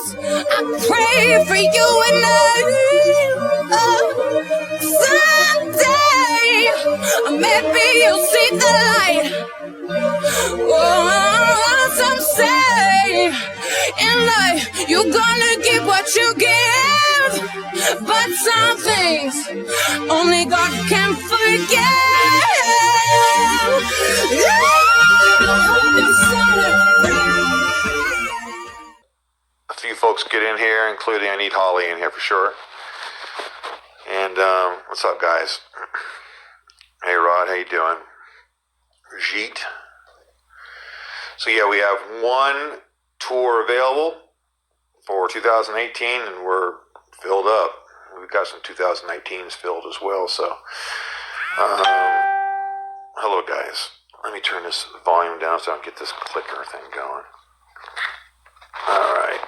times I pray for you and someday maybe you'll see the light. Oh, some say in life you're gonna get what you give, but some things only God can forgive. A few folks get in here, including I need Holly in here for sure. And what's up, guys? Hey, Rod, how you doing? Jeet. So yeah, we have one tour available for 2018, and we're filled up. We've got some 2019s filled as well. So, hello, guys. Let me turn this volume down so I can get this clicker thing going. All right.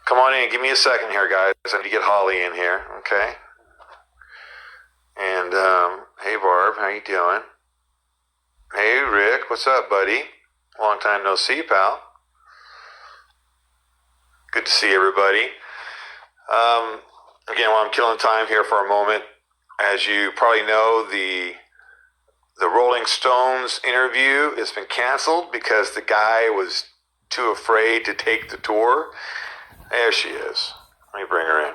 Come on in. Give me a second here, guys. I need to get Holly in here, okay? And, hey, Barb, how you doing? Hey, Rick, what's up, buddy? Long time no see, pal. Good to see everybody. Again, while I'm killing time here for a moment, as you probably know, the Rolling Stones interview has been canceled because the guy was too afraid to take the tour. There she is. Let me bring her in.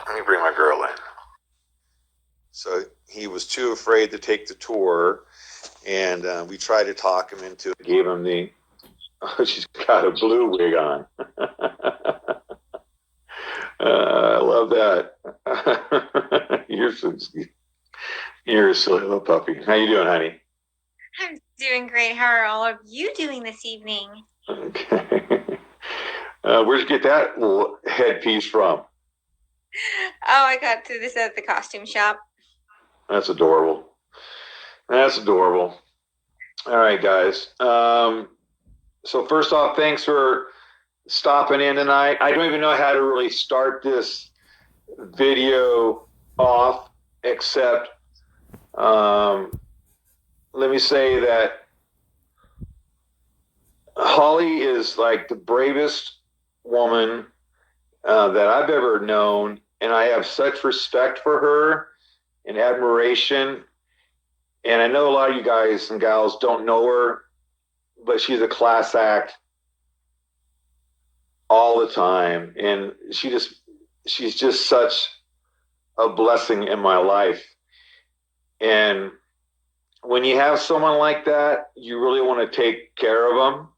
Let me bring my girl in. So he was too afraid to take the tour, and we tried to talk him into it. Gave him the, oh, she's got a blue wig on. I love that. You're a silly little puppy. How you doing, honey? I'm doing great. How are all of you doing this evening? Okay. Where'd you get that little headpiece from? Oh, I got to this at the costume shop. That's adorable. That's adorable. All right, guys. So first off, thanks for stopping in tonight. I don't even know how to really start this video off, except let me say that Holly is like the bravest woman that I've ever known, and I have such respect for her and admiration. And I know a lot of you guys and gals don't know her, but she's a class act all the time. And she's just such a blessing in my life. And when you have someone like that, you really want to take care of them.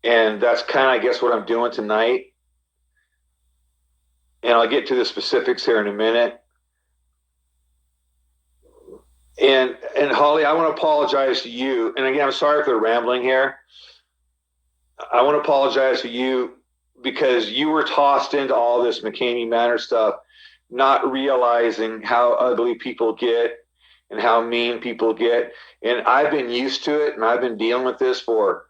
And that's kind of, I guess, what I'm doing tonight. And I'll get to the specifics here in a minute. And Holly, I want to apologize to you. And again, I'm sorry for the rambling here. I want to apologize to you because you were tossed into all this Mckamey Manor stuff, not realizing how ugly people get and how mean people get. And I've been used to it, and I've been dealing with this for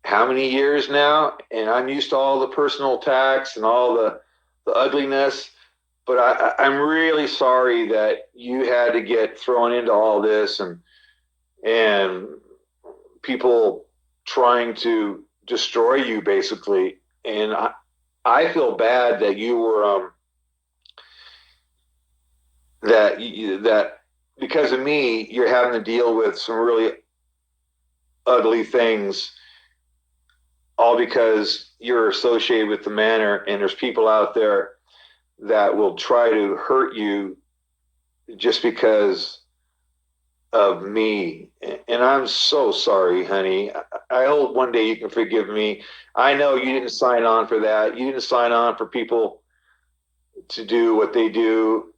how many years now? And I'm used to all the personal attacks and all the ugliness. But I'm really sorry that you had to get thrown into all this and people trying to destroy you, basically. And I feel bad that you were that because of me, you're having to deal with some really ugly things, all because you're associated with the manor, and there's people out there that will try to hurt you just because of me. And I'm so sorry, honey. I hope one day you can forgive me. I know you didn't sign on for that. You didn't sign on for people to do what they do,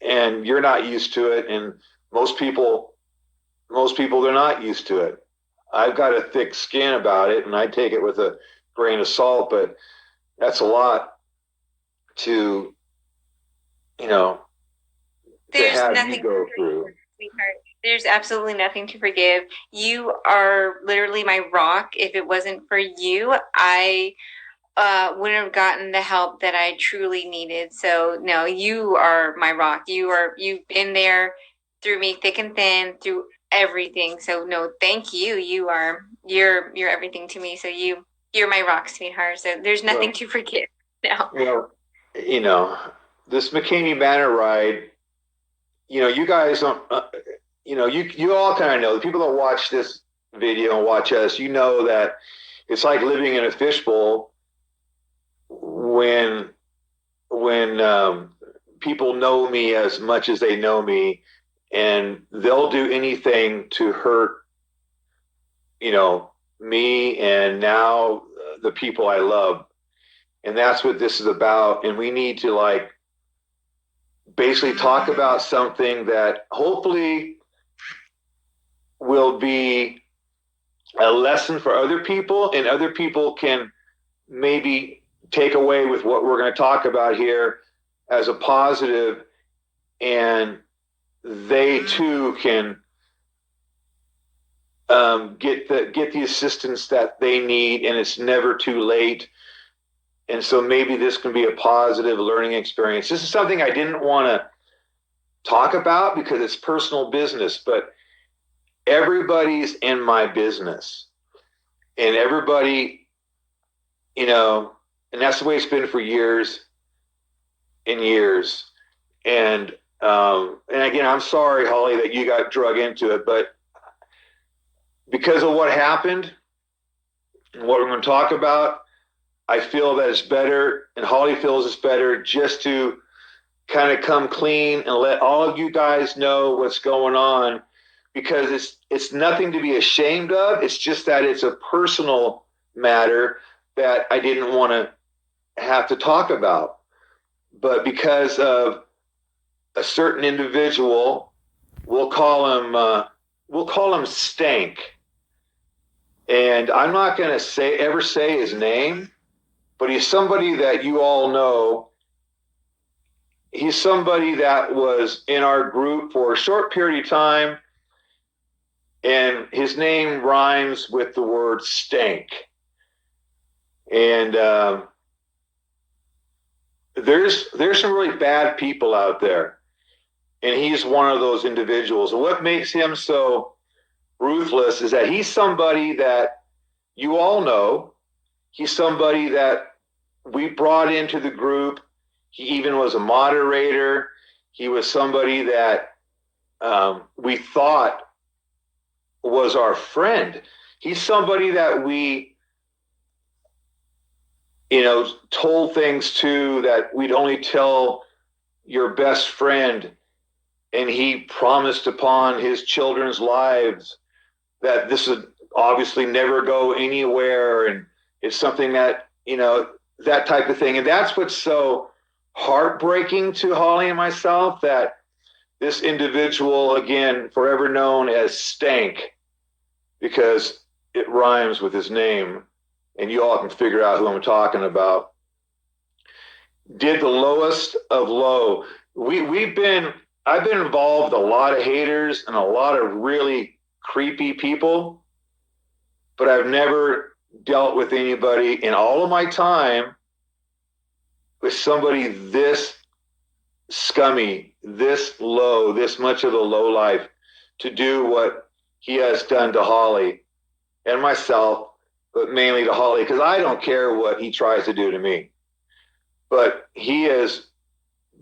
and you're not used to it. And most people, they're not used to it. I've got a thick skin about it, and I take it with a grain of salt, but that's a lot to, to have you go through. Sweetheart. There's absolutely nothing to forgive. You are literally my rock. If it wasn't for you, I wouldn't have gotten the help that I truly needed. So no, you are my rock. You've been there through me thick and thin, through everything. So no, thank you. You're everything to me. So you You're my rock, sweetheart. So there's nothing to forgive. No. This Mckamey Manor ride, you guys don't, you all kind of know, the people that watch this video and watch us, that it's like living in a fishbowl when people know me as much as they know me, and they'll do anything to hurt, me and now the people I love. And that's what this is about. And we need to basically talk about something that hopefully will be a lesson for other people, and other people can maybe take away with what we're going to talk about here as a positive, and they too can get the assistance that they need, and it's never too late. And so maybe this can be a positive learning experience. This is something I didn't want to talk about because it's personal business, but everybody's in my business, and everybody, and that's the way it's been for years and years. And again, I'm sorry, Holly, that you got drug into it, but because of what happened and what we're going to talk about, I feel that it's better, and Holly feels it's better, just to kind of come clean and let all of you guys know what's going on, because it's nothing to be ashamed of. It's just that it's a personal matter that I didn't want to have to talk about. But because of a certain individual, we'll call him Stank. And I'm not going to ever say his name, but he's somebody that you all know. He's somebody that was in our group for a short period of time, and his name rhymes with the word stank. And there's some really bad people out there, and he's one of those individuals. And what makes him so ruthless is that he's somebody that you all know. He's somebody that we brought into the group. He even was a moderator. He was somebody that we thought was our friend. He's somebody that we, told things to that we'd only tell your best friend. And he promised upon his children's lives that this would obviously never go anywhere. And it's something that, that type of thing. And that's what's so heartbreaking to Holly and myself, that this individual, again, forever known as Stank, because it rhymes with his name, and you all can figure out who I'm talking about, did the lowest of low. I've been involved with a lot of haters and a lot of really creepy people, but I've never dealt with anybody in all of my time with somebody this scummy, this low, this much of a low life, to do what he has done to Holly and myself, but mainly to Holly, because I don't care what he tries to do to me. But he has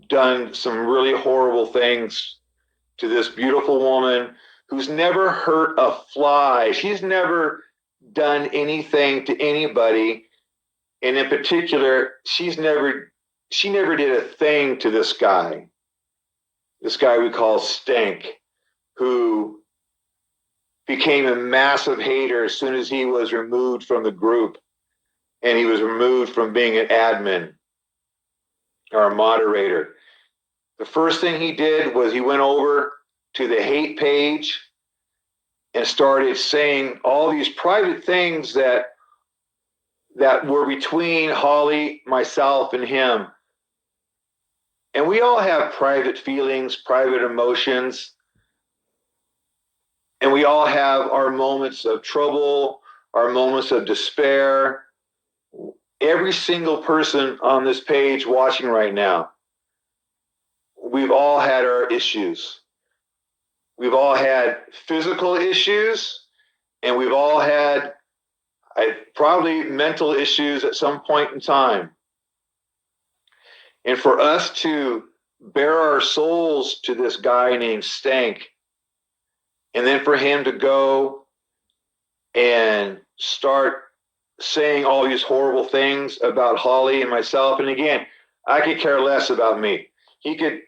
done some really horrible things to this beautiful woman who's never hurt a fly. She's never done anything to anybody. And in particular, she never did a thing to this guy we call Stank, who became a massive hater as soon as he was removed from the group, and he was removed from being an admin or a moderator. The first thing he did was he went over to the hate page and started saying all these private things that were between Holly, myself, and him. And we all have private feelings, private emotions, and we all have our moments of trouble, our moments of despair. Every single person on this page watching right now, we've all had our issues. We've all had physical issues, and we've all had I probably mental issues at some point in time. And for us to bare our souls to this guy named Stank, and then for him to go and start saying all these horrible things about Holly and myself. And again, I could care less about me. He could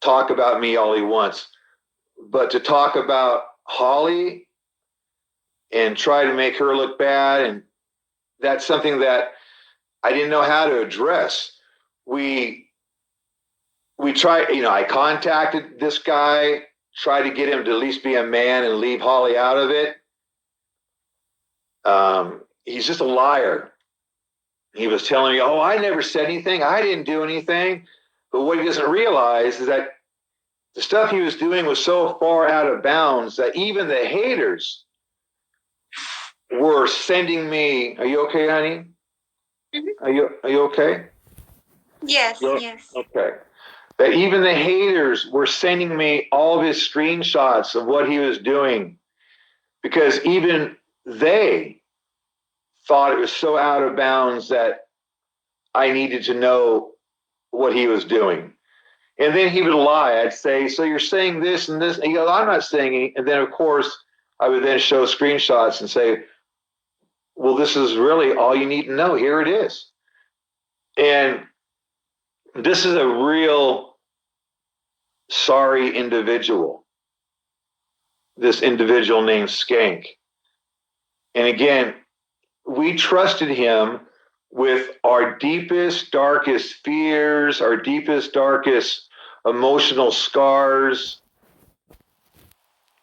talk about me all he wants. But to talk about Holly and try to make her look bad, and that's something that I didn't know how to address. We tried, I contacted this guy, tried to get him to at least be a man and leave Holly out of it. He's just a liar. He was telling me, oh, I never said anything. I didn't do anything. But what he doesn't realize is that the stuff he was doing was so far out of bounds that even the haters were sending me, are you okay, honey? Mm-hmm. Are you okay? Yes, yes. Okay. That even the haters were sending me all of his screenshots of what he was doing, because even they thought it was so out of bounds that I needed to know what he was doing. And then he would lie. I'd say, so you're saying this and this. And he goes, I'm not saying any. And then, of course, I would then show screenshots and say, well, this is really all you need to know. Here it is. And this is a real sorry individual, this individual named Skank. And again, we trusted him with our deepest, darkest fears, our deepest, darkest emotional scars.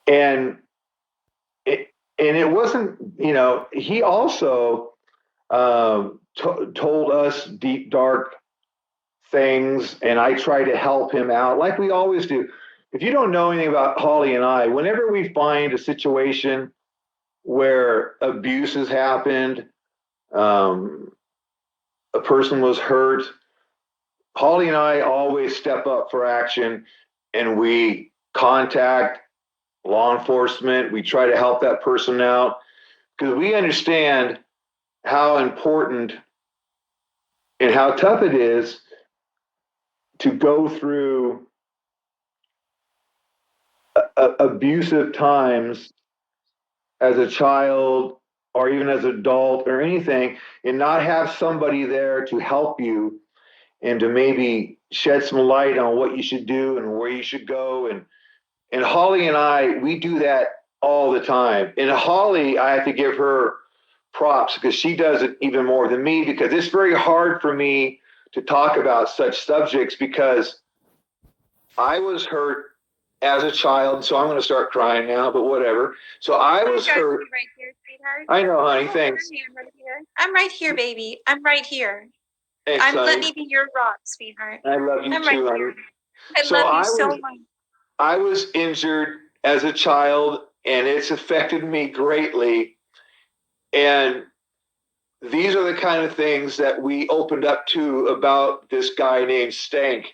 And it wasn't, he also told us deep, dark things, and I try to help him out like we always do. If you don't know anything about Holly and I, whenever we find a situation where abuse has happened, a person was hurt, Holly and I always step up for action, and we contact law enforcement. We try to help that person out because we understand how important and how tough it is to go through abusive times as a child or even as an adult or anything, and not have somebody there to help you and to maybe shed some light on what you should do and where you should go. And Holly and I, we do that all the time. And Holly, I have to give her props because she does it even more than me, because it's very hard for me to talk about such subjects because I was hurt as a child. So I'm going to start crying now, but whatever. So I was hurt. Right here, sweetheart. I know, honey. Thanks. I'm right here, baby. I'm right here. Thanks, honey. Let me be your rock, sweetheart. I love you too, honey. I love you so much. I was injured as a child, and it's affected me greatly. And these are the kind of things that we opened up to about this guy named Stank.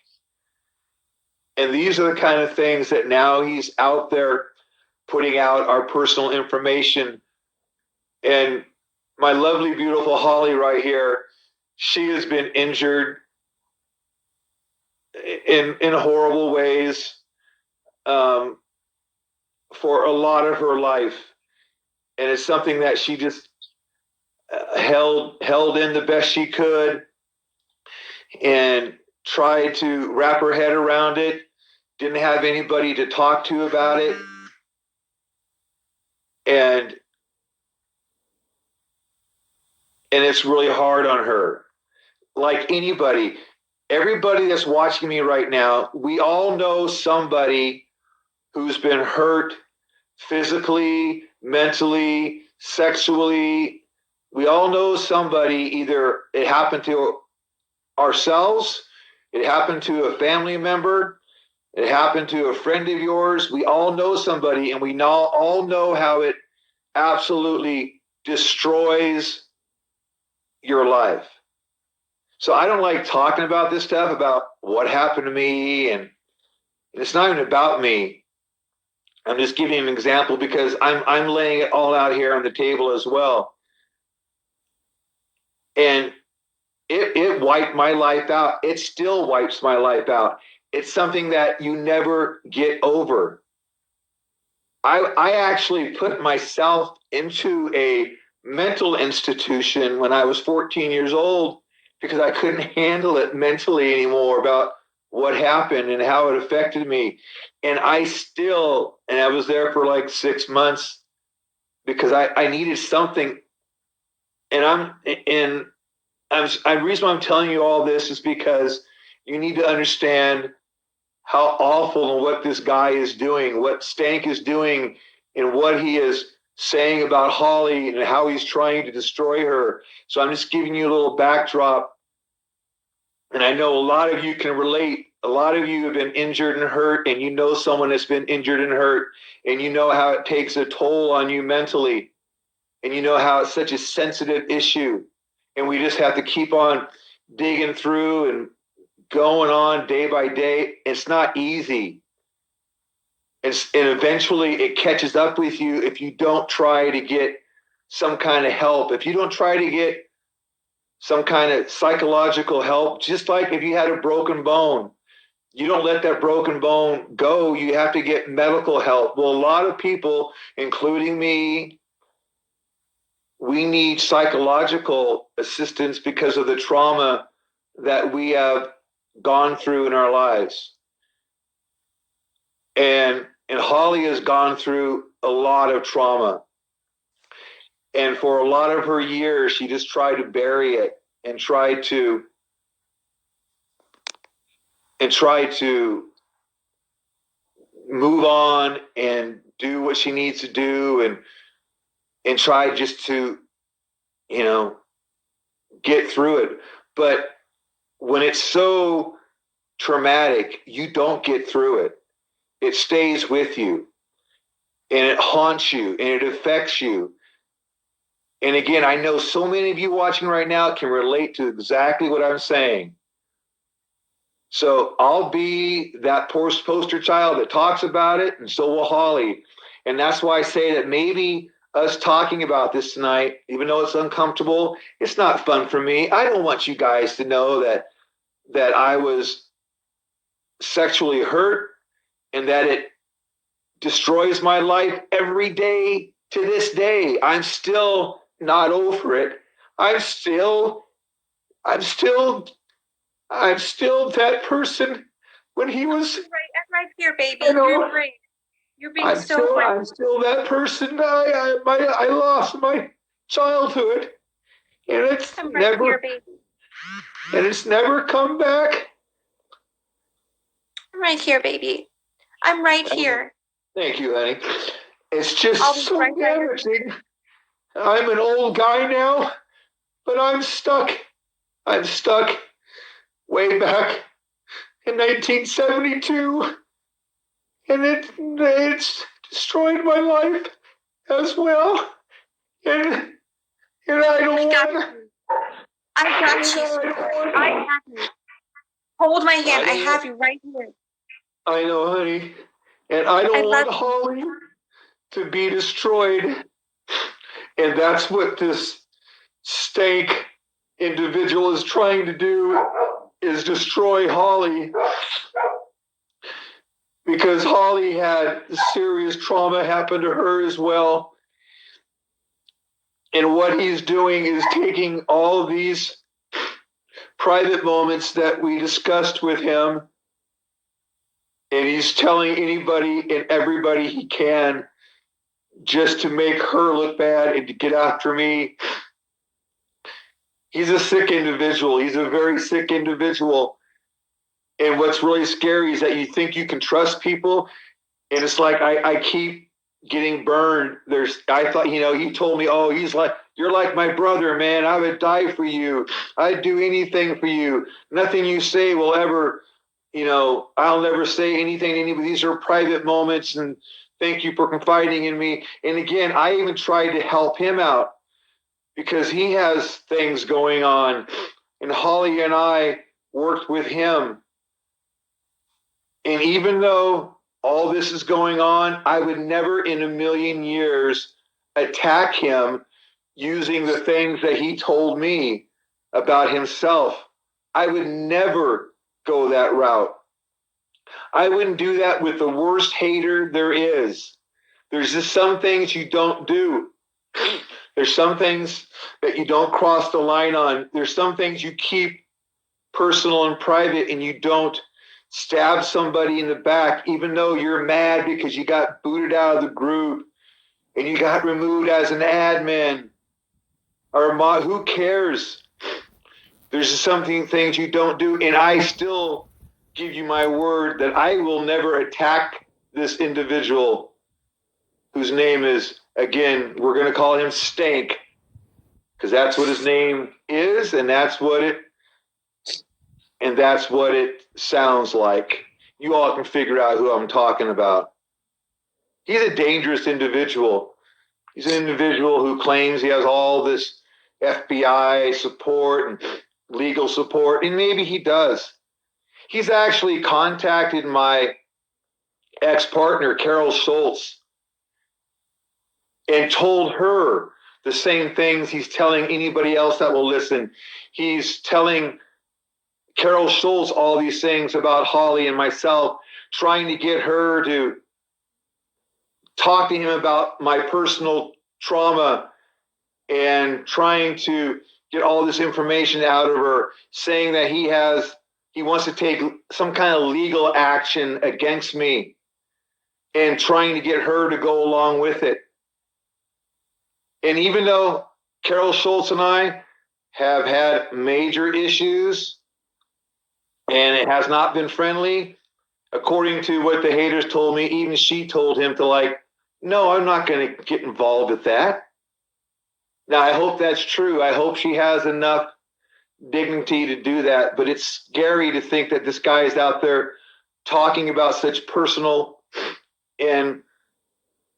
And these are the kind of things that now he's out there putting out our personal information. And my lovely, beautiful Holly right here, she has been injured in horrible ways for a lot of her life. And it's something that she just held in the best she could and tried to wrap her head around it. Didn't have anybody to talk to about it. And it's really hard on her. Like anybody, everybody that's watching me right now, we all know somebody who's been hurt physically, mentally, sexually. We all know somebody, either it happened to ourselves, it happened to a family member, it happened to a friend of yours. We all know somebody, and we all know how it absolutely destroys your life. So I don't like talking about this stuff, about what happened to me, and it's not even about me. I'm just giving you an example because I'm laying it all out here on the table as well. And it wiped my life out. It still wipes my life out. It's something that you never get over. I actually put myself into a mental institution when I was 14 years old because I couldn't handle it mentally anymore about what happened and how it affected me. And I was there for like 6 months because I needed something. And the reason why I'm telling you all this is because you need to understand how awful and what this guy is doing, what Stank is doing, and what he is saying about Holly and how he's trying to destroy her. So I'm just giving you a little backdrop. And I know a lot of you can relate. A lot of you have been injured and hurt, and you know someone that's been injured and hurt, and you know how it takes a toll on you mentally, and you know how it's such a sensitive issue. And we just have to keep on digging through and going on day by day. It's not easy. And eventually it catches up with you if you don't try to get some kind of help. If you don't try to get some kind of psychological help, just like if you had a broken bone, you don't let that broken bone go. You have to get medical help. Well, a lot of people, including me, we need psychological assistance because of the trauma that we have gone through in our lives. And Holly has gone through a lot of trauma. And for a lot of her years, she just tried to bury it and tried to move on and do what she needs to do and try just to, get through it. But when it's so traumatic, you don't get through it. It stays with you and it haunts you and it affects you. And again, I know so many of you watching right now can relate to exactly what I'm saying. So I'll be that poster child that talks about it, and so will Holly. And that's why I say that maybe us talking about this tonight, even though it's uncomfortable, it's not fun for me. I don't want you guys to know that I was sexually hurt and that it destroys my life every day to this day. I'm still not over it. I'm still that person when he was. I'm right here, baby. You're great. You're being so brave. I'm still that person. I lost my childhood, and it's never here, baby. And it's never come back. I'm right here, baby. I'm right here. Thank you, honey. It's just so right damaging. I'm an old guy now, but I'm stuck. I'm stuck way back in 1972, and it's destroyed my life as well. And I don't want. I got you. I have you. Hold my hand. I have you right here. I know, honey. And I don't want Holly to be destroyed. And that's what this Stank individual is trying to do, is destroy Holly. Because Holly had serious trauma happen to her as well. And what he's doing is taking all these private moments that we discussed with him, and he's telling anybody and everybody he can just to make her look bad and to get after me. He's a sick individual. He's a very sick individual. And what's really scary is that you think you can trust people, and it's like I keep getting burned. I thought, he told me, oh, you're like my brother, man. I would die for you. I'd do anything for you. Nothing you say will ever, I'll never say anything to anybody. These are private moments, and thank you for confiding in me. And again, I even tried to help him out because he has things going on. And Holly and I worked with him. And even though all this is going on, I would never in a million years attack him using the things that he told me. about himself. I would never go that route. I wouldn't do that with the worst hater there is. There's just some things you don't do. There's some things that you don't cross the line on. There's some things you keep personal and private, and you don't stab somebody in the back, even though you're mad because you got booted out of the group and you got removed as an admin. Or who cares? There's just something things you don't do, and I still give you my word that I will never attack this individual whose name is, again, we're going to call him Stank, because that's what his name is, and that's what it sounds like. You all can figure out who I'm talking about. He's a dangerous individual. He's an individual who claims he has all this FBI support and legal support, and maybe he does. He's actually contacted my ex-partner, Carol Schultz, and told her the same things he's telling anybody else that will listen. He's telling Carol Schultz all these things about Holly and myself, trying to get her to talk to him about my personal trauma and trying to get all this information out of her, saying that he wants to take some kind of legal action against me and trying to get her to go along with it. And even though Carol Schultz and I have had major issues and it has not been friendly, according to what the haters told me, even she told him to no, I'm not going to get involved with that. Now, I hope that's true. I hope she has enough dignity to do that, but it's scary to think that this guy is out there talking about such personal and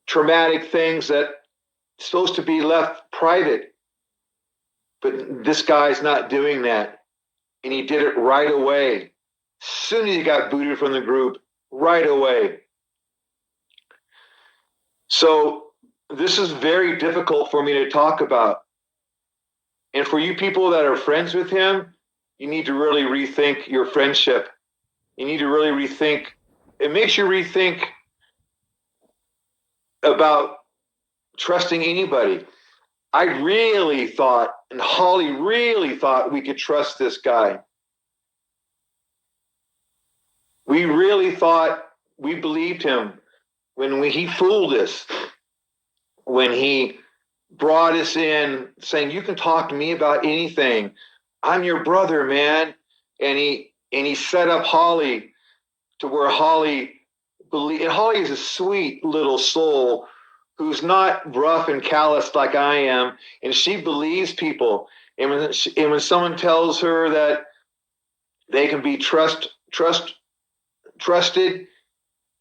traumatic things that are supposed to be left private. But this guy's not doing that. And he did it right away. As soon as he got booted from the group, right away. So this is very difficult for me to talk about. And for you people that are friends with him, you need to really rethink your friendship. You need to really rethink. It makes you rethink about trusting anybody. I really thought, and Holly really thought, we could trust this guy. We really thought, we believed him when he fooled us, when he brought us in saying, you can talk to me about anything. I'm your brother, man. And he set up Holly to where Holly believed. And Holly is a sweet little soul who's not rough and callous like I am. And she believes people. And when someone tells her that they can be trusted,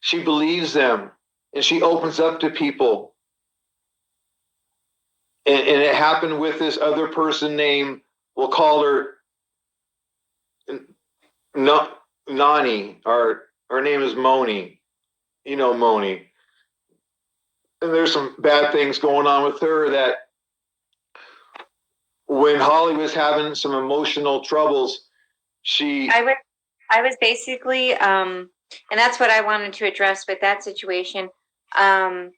she believes them. And she opens up to people. And it happened with this other person named, we'll call her Nani, or her name is Moni. You know Moni. And there's some bad things going on with her that when Holly was having some emotional troubles, I was basically, and that's what I wanted to address with that situation. I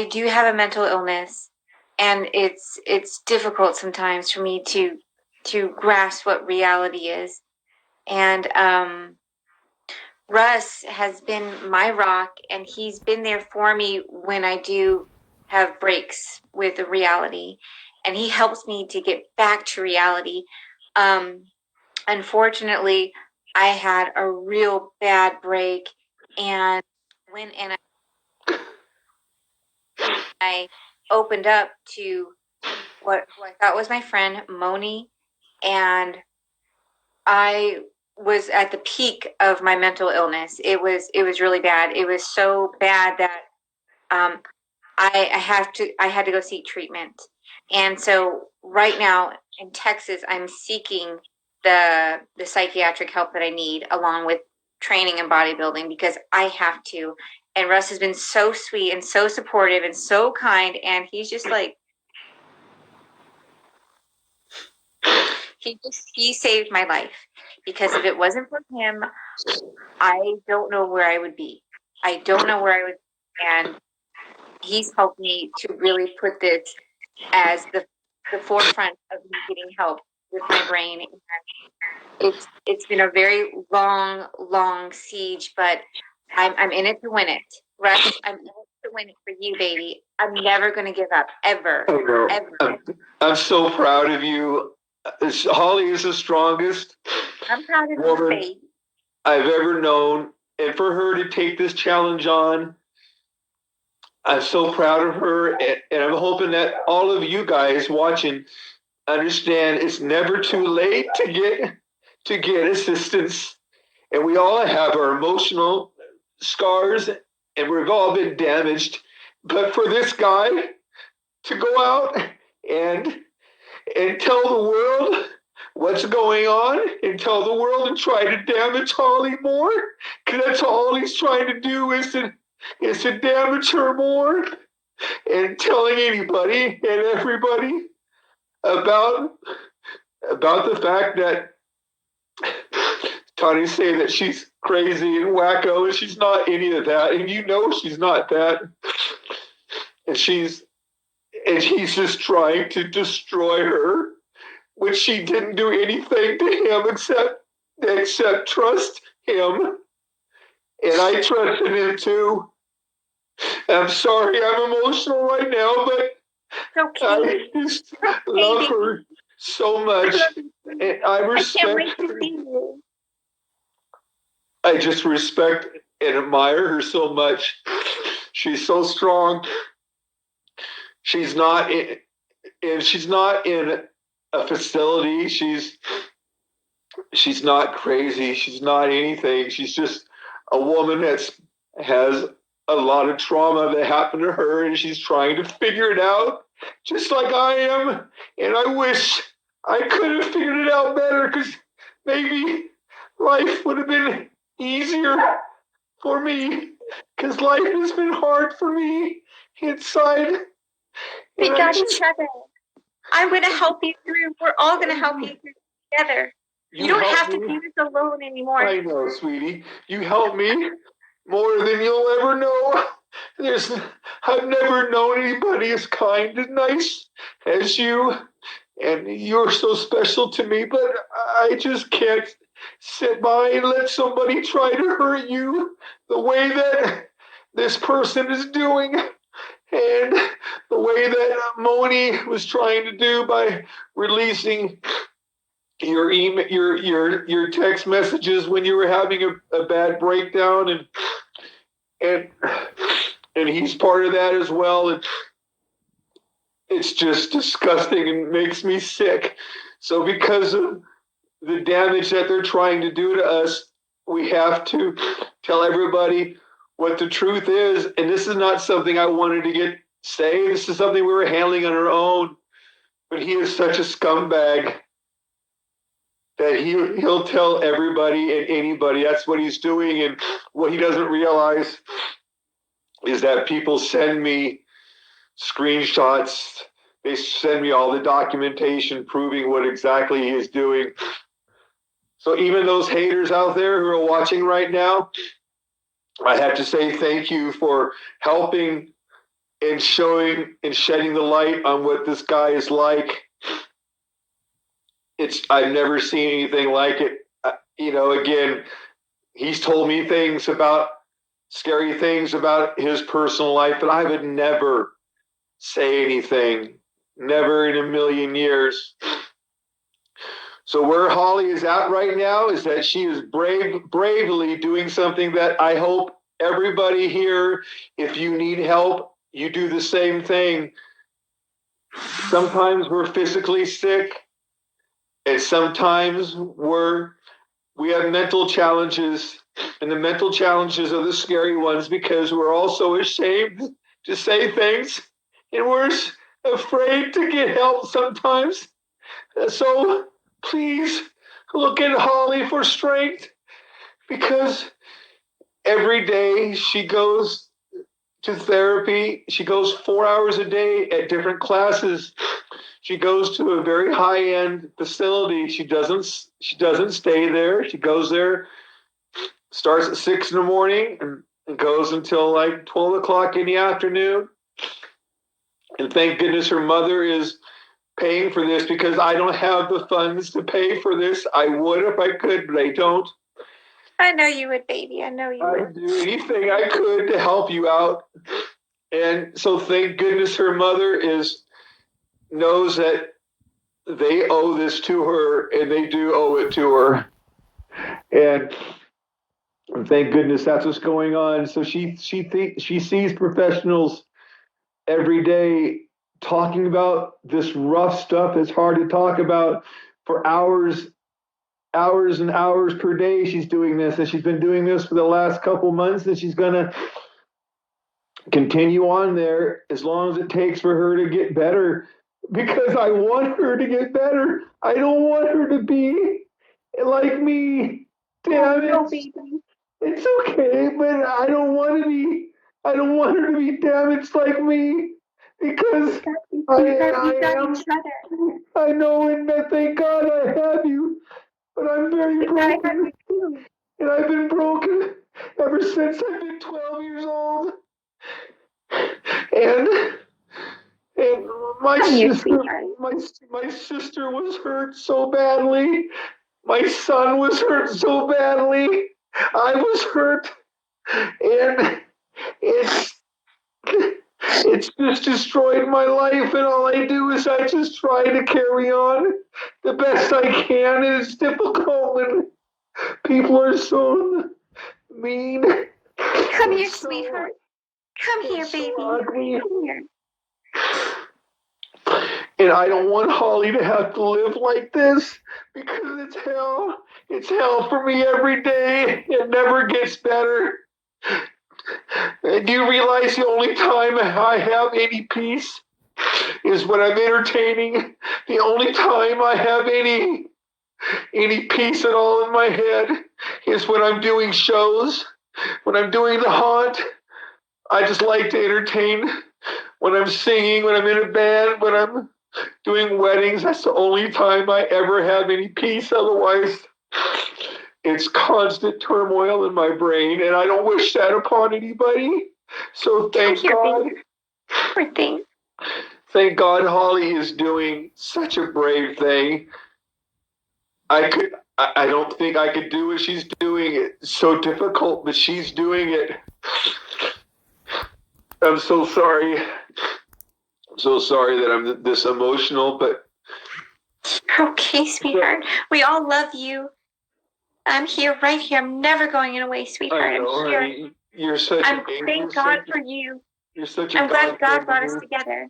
do have a mental illness, and it's difficult sometimes for me to grasp what reality is. And Russ has been my rock, and he's been there for me when I do have breaks with the reality, and he helps me to get back to reality. Unfortunately, I had a real bad break, and I opened up to who I thought was my friend Moni, and I was at the peak of my mental illness. It was really bad. It was so bad that I had to go seek treatment. And so right now in Texas, I'm seeking the psychiatric help that I need, along with training and bodybuilding, because I have to. And Russ has been so sweet and so supportive and so kind. And he's just like, he saved my life, because if it wasn't for him, I don't know where I would be. I don't know where I would be. And he's helped me to really put this as the forefront of me getting help with my brain. And it's been a very long siege, but I'm in it to win it. Russ, I'm in it to win it for you, baby. I'm never going to give up, ever, I know. ever. I'm so proud of you. Holly is the strongest I'm proud of you, woman baby. I've ever known. And for her to take this challenge on, I'm so proud of her. And I'm hoping that all of you guys watching understand it's never too late to get assistance. And we all have our emotional scars, and we've all been damaged. But for this guy to go out and tell the world what's going on, and tell the world and try to damage Holly more, because that's all he's trying to do is to damage her more, and telling anybody and everybody about the fact that Tony's saying that she's crazy and wacko, and she's not any of that, and you know she's not that, and he's just trying to destroy her, which she didn't do anything to him except trust him, and I trusted him too. I'm sorry, I'm emotional right now, but I just love her so much, and I respect her. I just respect and admire her so much. She's so strong. She's not in a facility. She's not crazy. She's not anything. She's just a woman that has a lot of trauma that happened to her, and she's trying to figure it out, just like I am. And I wish I could have figured it out better, because maybe life would have been easier for me, because life has been hard for me inside. We got each other. I'm going to help you through. We're all going to help you through together. You don't have to do this alone anymore. I know, sweetie. You help me more than you'll ever know. I've never known anybody as kind and nice as you, and you're so special to me, but I just can't sit by and let somebody try to hurt you the way that this person is doing, and the way that Moni was trying to do by releasing your email, your text messages when you were having a bad breakdown, and he's part of that as well, and it's just disgusting and makes me sick. So because of the damage that they're trying to do to us, we have to tell everybody what the truth is. And this is not something I wanted to say. This is something we were handling on our own. But he is such a scumbag that he'll tell everybody and anybody. That's what he's doing. And what he doesn't realize is that people send me screenshots. They send me all the documentation proving what exactly he is doing. So even those haters out there who are watching right now, I have to say thank you for helping and showing and shedding the light on what this guy is like. I've never seen anything like it. Again, he's told me scary things about his personal life, but I would never say anything, never in a million years. So where Holly is at right now is that she is bravely doing something that I hope everybody here, if you need help, you do the same thing. Sometimes we're physically sick, and sometimes we have mental challenges, and the mental challenges are the scary ones because we're all so ashamed to say things, and we're afraid to get help sometimes. So please look at Holly for strength, because every day she goes to therapy. She goes 4 hours a day at different classes. She goes to a very high-end facility. She doesn't stay there. She goes there, starts at 6 in the morning and goes until like 12 o'clock in the afternoon. And thank goodness her mother is paying for this, because I don't have the funds to pay for this. I would if I could, but I don't. I know you would, baby. I know you would. I'd do anything I could to help you out. And so thank goodness her mother knows that they owe this to her, and they do owe it to her. And thank goodness that's what's going on. So she sees professionals every day talking about this rough stuff. It's hard to talk about for hours and hours per day. She's doing this, and she's been doing this for the last couple months, and she's going to continue on there as long as it takes for her to get better, because I want her to get better. I don't want her to be like me. Damn it. No, baby. It's okay, but I don't want her to be damaged like me, because I know, and thank God I have you, but I'm very broken, and I've been broken ever since I've been 12 years old, and my sister was hurt so badly, my son was hurt so badly, I was hurt, and it's just destroyed my life, and all I do is I just try to carry on the best I can, and it's difficult when people are so mean. Come here, sweetheart. Come here, baby. Come here. And I don't want Holly to have to live like this, because it's hell. It's hell for me every day. It never gets better. And do you realize the only time I have any peace is when I'm entertaining? The only time I have any peace at all in my head is when I'm doing shows, when I'm doing the haunt. I just like to entertain. When I'm singing, when I'm in a band, when I'm doing weddings, that's the only time I ever have any peace. Otherwise, it's constant turmoil in my brain, and I don't wish that upon anybody. So thank God. Poor thing. Thank God Holly is doing such a brave thing. I don't think I could do what she's doing. It's so difficult, but she's doing it. I'm so sorry. I'm so sorry that I'm this emotional, but... Okay, sweetheart. We all love you. I'm here, right here. I'm never going away, sweetheart. I know, I'm here. honey. You're such an angel. Thank God for you. You're such a I'm glad God brought us together.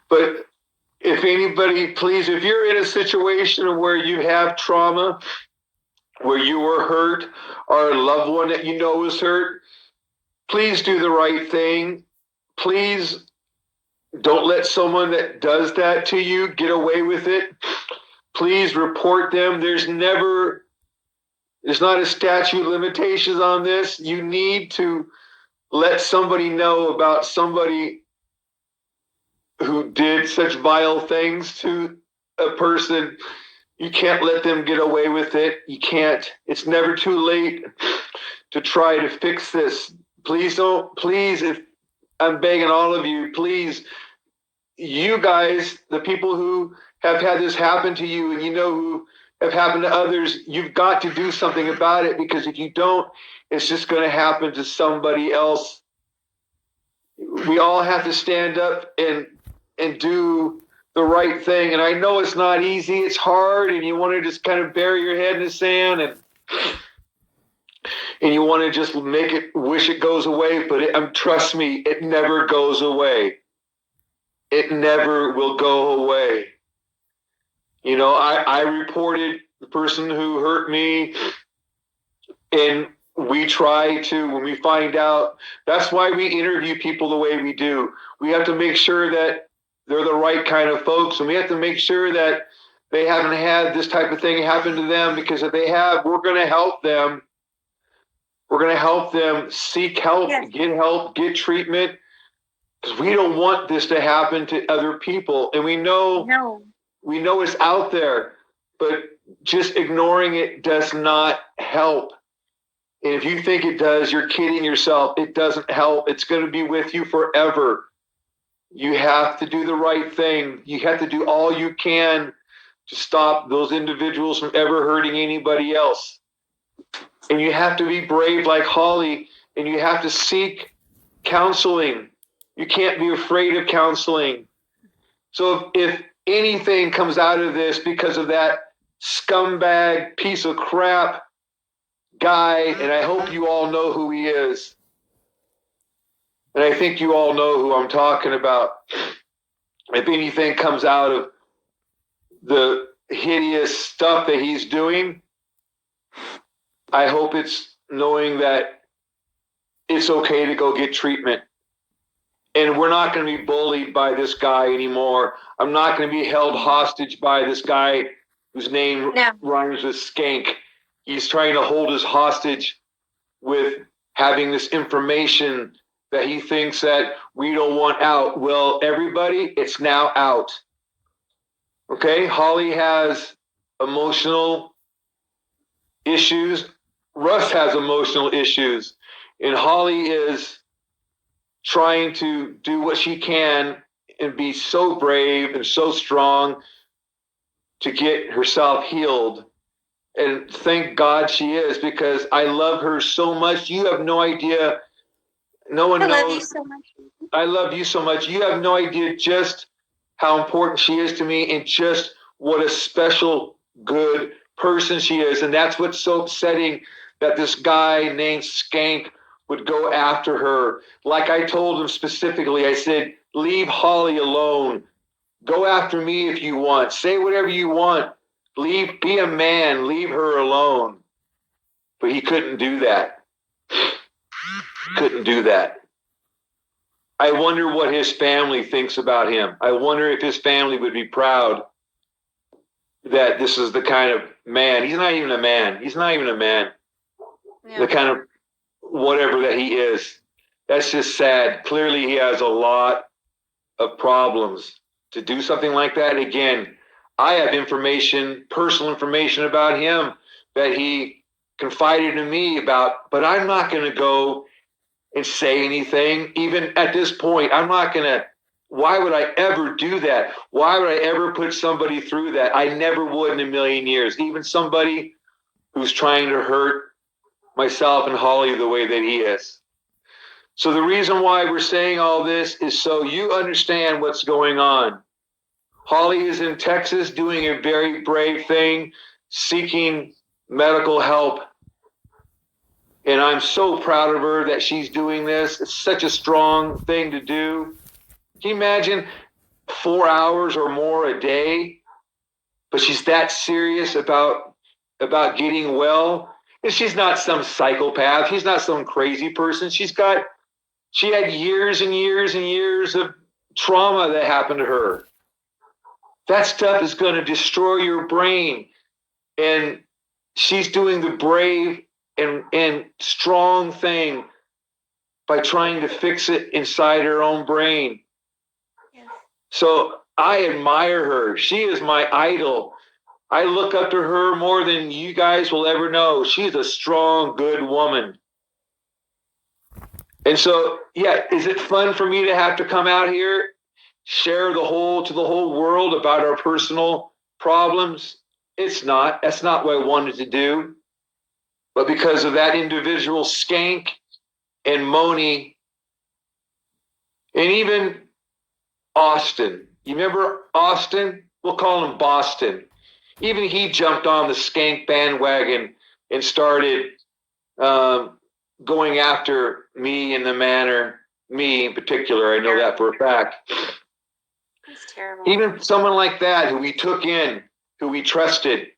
But if anybody, please, if you're in a situation where you have trauma, where you were hurt, or a loved one that you know is hurt, please do the right thing. Please don't let someone that does that to you get away with it. Please report them. There's not a statute of limitations on this. You need to let somebody know about somebody who did such vile things to a person. You can't let them get away with it. You can't. It's never too late to try to fix this. Please don't, please, if I'm begging all of you, please, you guys, the people who have had this happen to you, and you know who have happened to others, you've got to do something about it, because if you don't, it's just going to happen to somebody else. We all have to stand up and do the right thing. And I know it's not easy. It's hard, and you want to just kind of bury your head in the sand, and you want to just wish it goes away. But trust me, it never goes away. It never will go away. You know, I reported the person who hurt me, and we try to, when we find out, that's why we interview people the way we do. We have to make sure that they're the right kind of folks, and we have to make sure that they haven't had this type of thing happen to them, because if they have, we're going to help them. We're going to help them seek help, get treatment, because we don't want this to happen to other people. And we know it's out there, but just ignoring it does not help. And if you think it does, you're kidding yourself. It doesn't help. It's going to be with you forever. You have to do the right thing. You have to do all you can to stop those individuals from ever hurting anybody else. And you have to be brave like Holly, and you have to seek counseling. You can't be afraid of counseling. So if anything comes out of this because of that scumbag piece of crap guy, and I hope you all know who he is, and I think you all know who I'm talking about. If anything comes out of the hideous stuff that he's doing, I hope it's knowing that it's okay to go get treatment. And we're not going to be bullied by this guy anymore. I'm not going to be held hostage by this guy whose name rhymes with skank. He's trying to hold us hostage with having this information that he thinks that we don't want out. Well, everybody, it's now out. Okay? Holly has emotional issues. Russ has emotional issues. And Holly is trying to do what she can and be so brave and so strong to get herself healed. And thank God she is, because I love her so much. You have no idea. No one knows. I love you so much. I love you so much. You have no idea just how important she is to me and just what a special, good person she is. And that's what's so upsetting, that this guy named Skank would go after her. Like I told him specifically, I said, leave Holly alone. Go after me if you want. Say whatever you want. Be a man. Leave her alone. But he couldn't do that. Couldn't do that. I wonder what his family thinks about him. I wonder if his family would be proud that this is the kind of man. He's not even a man. He's not even a man. Yeah. The kind of whatever that he is. That's just sad. Clearly he has a lot of problems to do something like that. Again, I have personal information about him that he confided in me about, but I'm not going to go and say anything. Even at this point, I'm not going to. Why would I ever do that? Why would I ever put somebody through that? I never would in a million years. Even somebody who's trying to hurt myself and Holly the way that he is. So the reason why we're saying all this is so you understand what's going on. Holly is in Texas doing a very brave thing, seeking medical help. And I'm so proud of her that she's doing this. It's such a strong thing to do. Can you imagine 4 hours or more a day? But she's that serious about getting well. And she's not some psychopath. She's not some crazy person. She had years and years and years of trauma that happened to her. That stuff is going to destroy your brain. And she's doing the brave and strong thing by trying to fix it inside her own brain. Yes. So I admire her. She is my idol. I look up to her more than you guys will ever know. She's a strong, good woman. And so, yeah, is it fun for me to have to come out here, share to the whole world about our personal problems? It's not. That's not what I wanted to do. But because of that individual Skank and Moni, and even Austin. You remember Austin? We'll call him Boston. Even he jumped on the Skank bandwagon and started going after me in the manor. Me in particular, I know that for a fact. That's terrible. Even someone like that who we took in, who we trusted,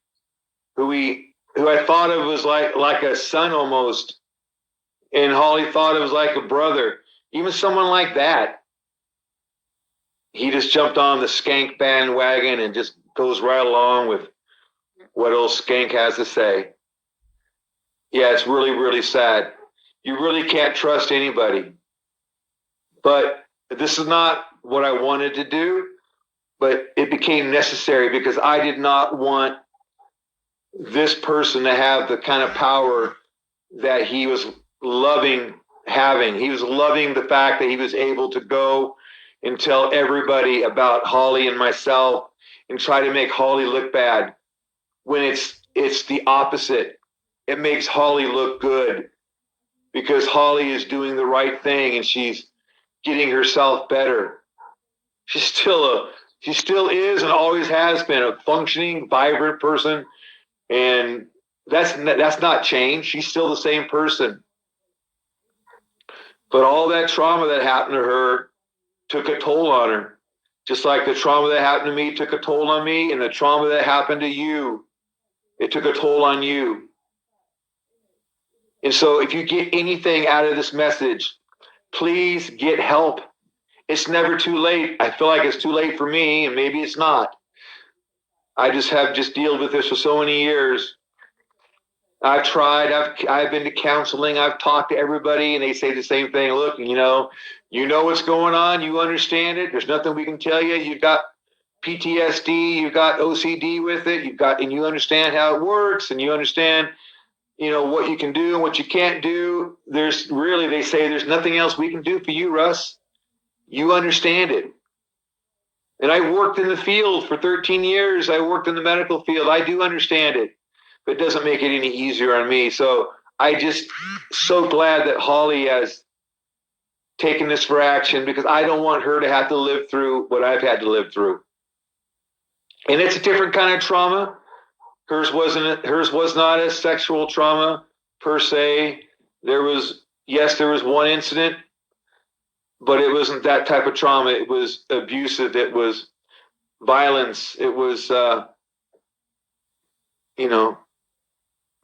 who I thought of was like a son almost, and Holly thought it was like a brother. Even someone like that, he just jumped on the Skank bandwagon and just goes right along with what old Skank has to say. Yeah, it's really, really sad. You really can't trust anybody. But this is not what I wanted to do, but it became necessary because I did not want this person to have the kind of power that he was loving having. He was loving the fact that he was able to go and tell everybody about Holly and myself and try to make Holly look bad when it's the opposite. It makes Holly look good because Holly is doing the right thing and she's getting herself better. She's she still is and always has been a functioning, vibrant person, and that's not changed. She's still the same person. But all that trauma that happened to her took a toll on her. Just like the trauma that happened to me took a toll on me, and the trauma that happened to you, it took a toll on you. And so if you get anything out of this message, please get help. It's never too late. I feel like it's too late for me, and maybe it's not. I just dealt with this for so many years. I've tried. I've been to counseling. I've talked to everybody, and they say the same thing. Look, you know what's going on. You understand it. There's nothing we can tell you. You've got PTSD. You've got OCD with it. And you understand how it works, and you understand, what you can do and what you can't do. They say there's nothing else we can do for you, Russ. You understand it. And I worked in the field for 13 years. I worked in the medical field. I do understand it. But it doesn't make it any easier on me. So I just so glad that Holly has taken this for action because I don't want her to have to live through what I've had to live through. And it's a different kind of trauma. Hers was not a sexual trauma per se. There was one incident, but it wasn't that type of trauma. It was abusive. It was violence. It was,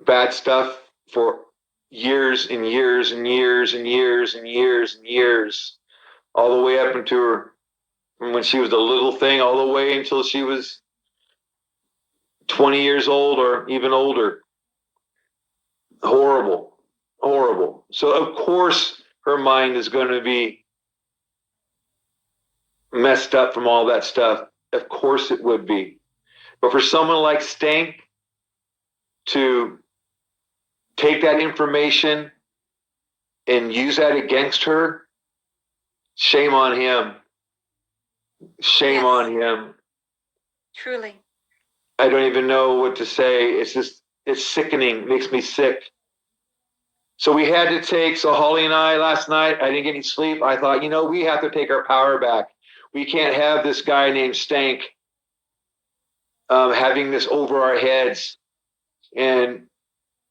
bad stuff for years and years and years and years and years and years, all the way up into her, from when she was a little thing, all the way until she was 20 years old or even older. Horrible, horrible. So of course her mind is going to be messed up from all that stuff. Of course it would be. But for someone like Stank to take that information and use that against her, shame on him. Shame on him. Truly. I don't even know what to say. It's sickening. It makes me sick. So Holly and I last night, I didn't get any sleep. I thought, we have to take our power back. We can't have this guy named Stank having this over our heads and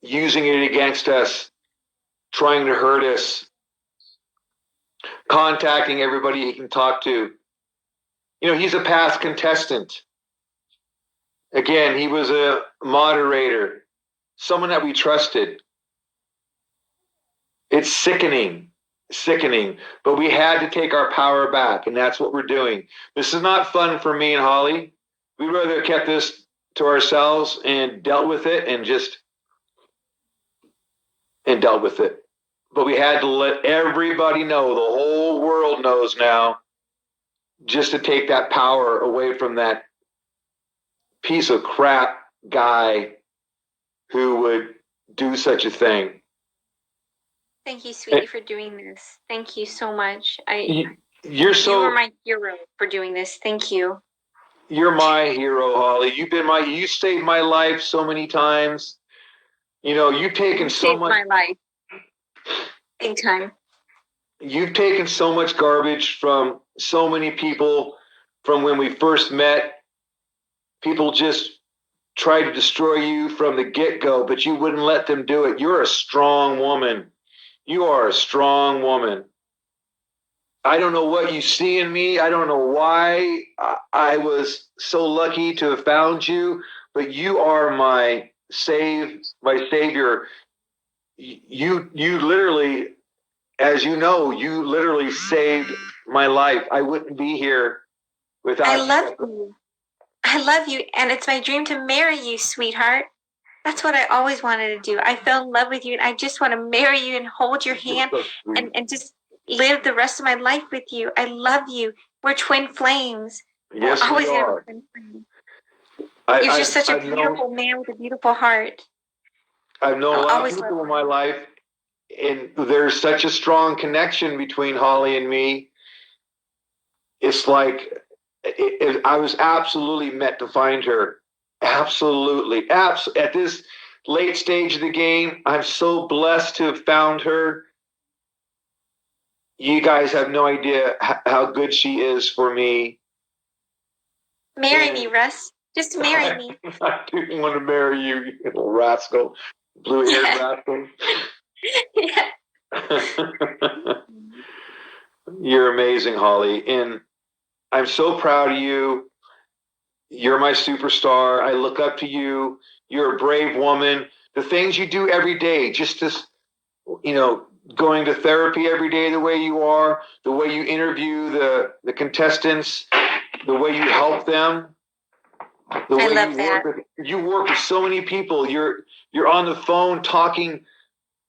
using it against us, trying to hurt us, contacting everybody he can talk to. He's a past contestant. Again, he was a moderator, someone that we trusted. It's sickening, but we had to take our power back, and that's what we're doing. This is not fun for me and Holly. We'd rather have kept this to ourselves and dealt with it But we had to let everybody know, the whole world knows now, just to take that power away from that piece of crap guy who would do such a thing. Thank you, sweetie, for doing this. Thank you so much. You were my hero for doing this. Thank you. You're my hero, Holly. You saved my life so many times. You've taken so much. My life. Big time. You've taken so much garbage from so many people from when we first met. People just tried to destroy you from the get-go, but you wouldn't let them do it. You're a strong woman. You are a strong woman. I don't know what you see in me. I don't know why I was so lucky to have found you, but you are my savior. You literally, as you know, you literally saved my life. I wouldn't be here without you. I love you, and it's my dream to marry you, sweetheart. That's what I always wanted to do. I fell in love with you, and I just want to marry you and hold your hand and just live the rest of my life with you. I love you. We're twin flames. Yes, We're always we going to are. be twin flames. You're I, just such a I've known beautiful man with a beautiful heart. I've known a I'll lot of always love people in you. my life, and there's such a strong connection between Holly and me. It's like I was absolutely meant to find her. Absolutely. At this late stage of the game, I'm so blessed to have found her. You guys have no idea how good she is for me. Marry me, Russ. Just marry me. I do want to marry you, you little rascal, blue-haired Yeah. rascal. Yeah. You're amazing, Holly, and I'm so proud of you. You're my superstar. I look up to you. You're a brave woman. The things you do every day, just this, you know, going to therapy every day the way you are, the way you interview the contestants, the way you help them, the I way love that. you work with so many people. You're on the phone talking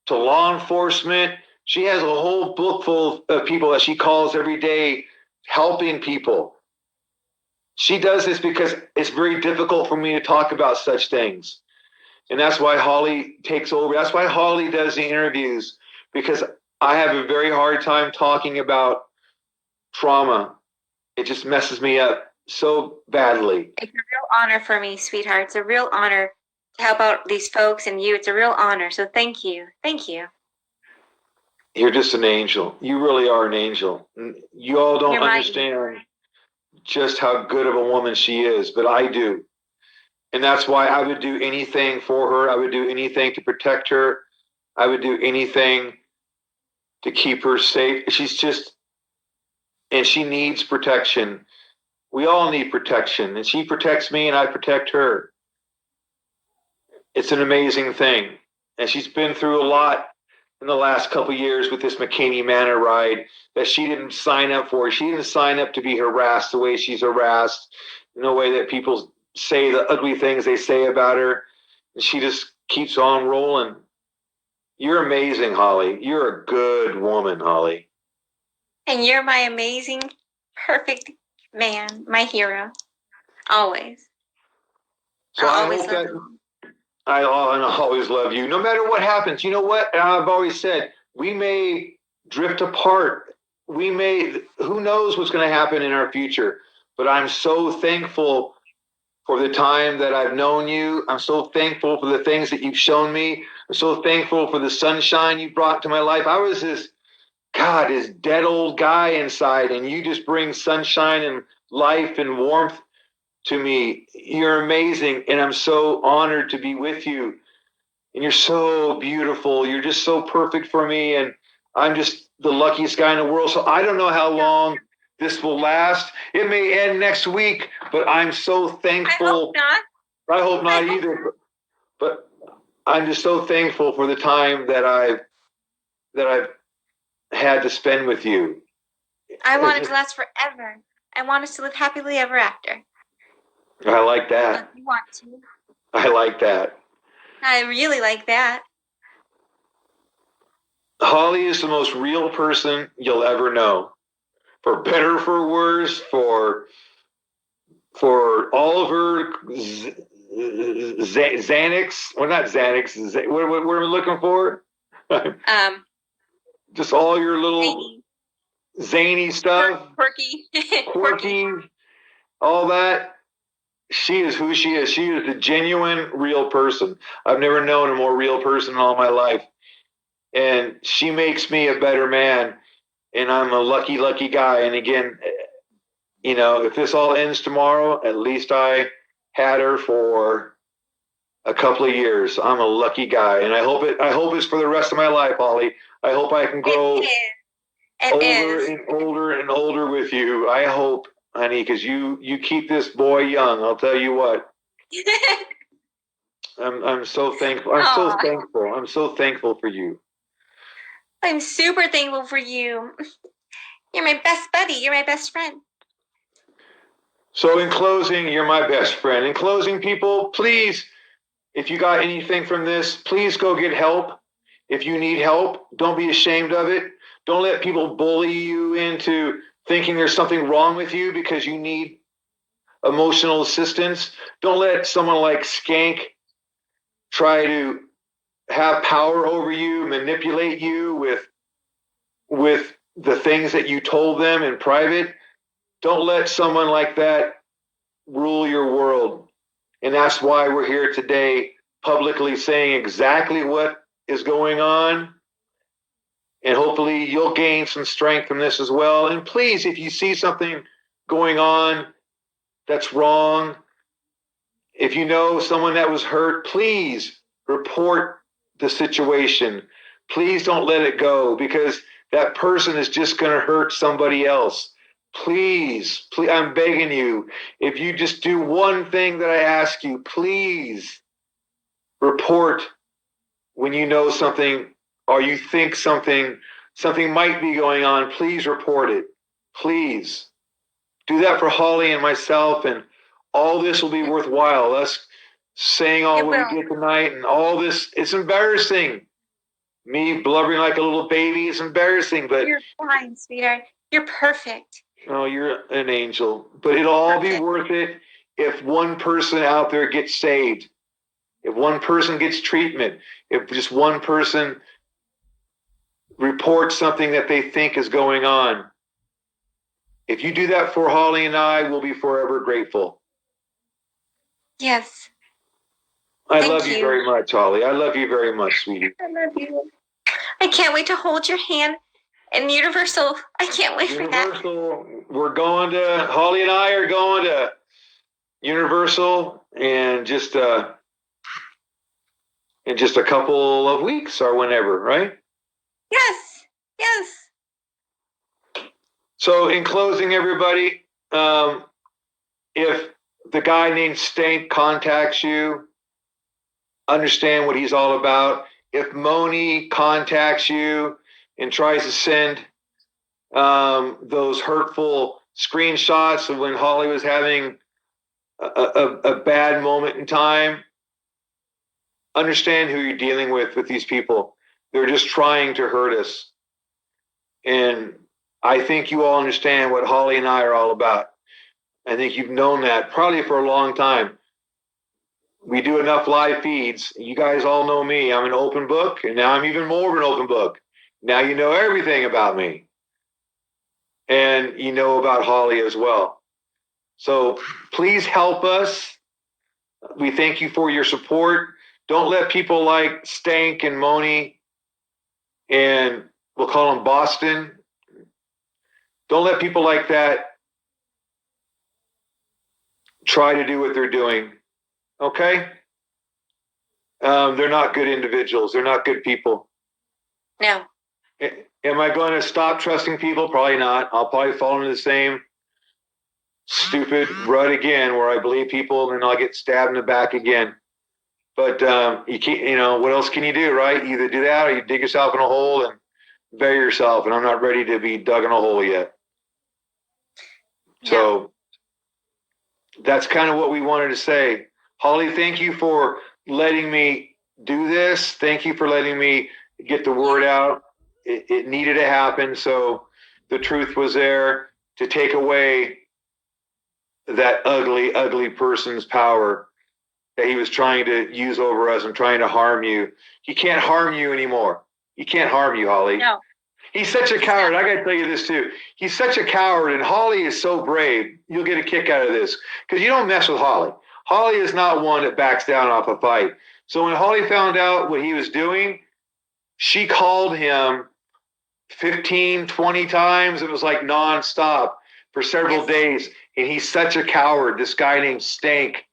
to law enforcement. She has a whole book full of people that she calls every day, helping people. She does this because it's very difficult for me to talk about such things. And that's why Holly takes over. That's why Holly does the interviews, because I have a very hard time talking about trauma. It just messes me up so badly. It's a real honor for me, sweetheart. It's a real honor to help out these folks and you. It's a real honor. So thank you. Thank you. You're just an angel. You really are an angel. You all don't You're my understand just how good of a woman she is, but I do. And that's why I would do anything for her. I would do anything to protect her. I would do anything to keep her safe. And she needs protection. We all need protection. And she protects me and I protect her. It's an amazing thing. And she's been through a lot in the last couple of years with this Mckamey Manor ride that she didn't sign up for. She didn't sign up to be harassed the way she's harassed, in the way that people say the ugly things they say about her. And she just keeps on rolling. You're amazing, Holly. You're a good woman, Holly. And you're my amazing, perfect man, my hero. Always. So I'll I always hope love that you. I'll always love you, no matter what happens. You know what? And I've always said we may drift apart. Who knows what's going to happen in our future? But I'm so thankful for the time that I've known you. I'm so thankful for the things that you've shown me. I'm so thankful for the sunshine you brought to my life. I was this dead old guy inside, and you just bring sunshine and life and warmth to me. You're amazing, and I'm so honored to be with you. And you're so beautiful. You're just so perfect for me, and I'm just the luckiest guy in the world. So I don't know how long this will last. It may end next week, but I'm so thankful. I hope not. I hope not either. But I'm just so thankful for the time that I've had to spend with you. I want it to last forever. I want us to live happily ever after. I like that. You want to. I like that. I really like that. Holly is the most real person you'll ever know. For better, for worse, for all of her Xanax. Well, not Xanax. What are we looking for? Just all your little zany stuff. Quirky, all that. She is who she is. She is the genuine, real person. I've never known a more real person in all my life. And she makes me a better man. And I'm a lucky, lucky guy. And again, you know, if this all ends tomorrow, at least I had her for a couple of years. I'm a lucky guy. And I hope it's for the rest of my life, Holly. I hope I can grow older and older and older with you. I hope, honey, because you keep this boy young. I'll tell you what. I'm so thankful. I'm so thankful for you. I'm super thankful for you. You're my best buddy. You're my best friend. So in closing, you're my best friend. In closing, people, please if you got anything from this, please go get help. If you need help, don't be ashamed of it. Don't let people bully you into thinking there's something wrong with you because you need emotional assistance. Don't let someone like Skank try to have power over you, manipulate you with the things that you told them in private. Don't let someone like that rule your world. And that's why we're here today, publicly saying exactly what is going on. And hopefully you'll gain some strength from this as well. And please, if you see something going on that's wrong, if you know someone that was hurt, please report the situation. Please don't let it go, because that person is just going to hurt somebody else. Please, I'm begging you, if you just do one thing that I ask you, please report when you know something or you think something might be going on. Please report it. Please do that for Holly and myself, and all this will be worthwhile. Us saying all what we did tonight and all this, it's embarrassing. Me blubbering like a little baby is embarrassing, but you're fine, sweetheart. You're perfect. oh, you're an angel. But it'll all be worth it if one person out there gets saved, if one person gets treatment, if just one person reports something that they think is going on. If you do that for Holly and I, we'll be forever grateful. Yes. I love you very much, Holly. I love you very much, sweetie. I love you. I can't wait to hold your hand. And Universal, I can't wait for that. Universal, Holly and I are going to Universal in just a couple of weeks or whenever, right? Yes, yes. So in closing, everybody, if the guy named Stank contacts you, understand what he's all about. If Moni contacts you and tries to send those hurtful screenshots of when Holly was having a bad moment in time, understand who you're dealing with these people. They're just trying to hurt us. And I think you all understand what Holly and I are all about. I think you've known that probably for a long time. We do enough live feeds. You guys all know me. I'm an open book, and now I'm even more of an open book. Now you know everything about me. And you know about Holly as well. So please help us. We thank you for your support. Don't let people like Stank and Moni, and we'll call them Boston. Don't let people like that try to do what they're doing. Okay? They're not good individuals. They're not good people. No. Am I going to stop trusting people? Probably not. I'll probably fall into the same stupid rut again, where I believe people and then I'll get stabbed in the back again. But you can't. What else can you do, right? Either do that or you dig yourself in a hole and bury yourself. And I'm not ready to be dug in a hole yet. So that's kind of what we wanted to say. Holly, thank you for letting me do this. Thank you for letting me get the word out. It needed to happen. So the truth was there to take away that ugly, ugly person's power that he was trying to use over us and trying to harm you. He can't harm you anymore. He can't harm you, Holly. No. He's such a coward. I got to tell you this too. He's such a coward, and Holly is so brave. You'll get a kick out of this because you don't mess with Holly. Holly is not one that backs down off a fight. So when Holly found out what he was doing, she called him 15, 20 times. It was like nonstop for several days. And he's such a coward. This guy named Stank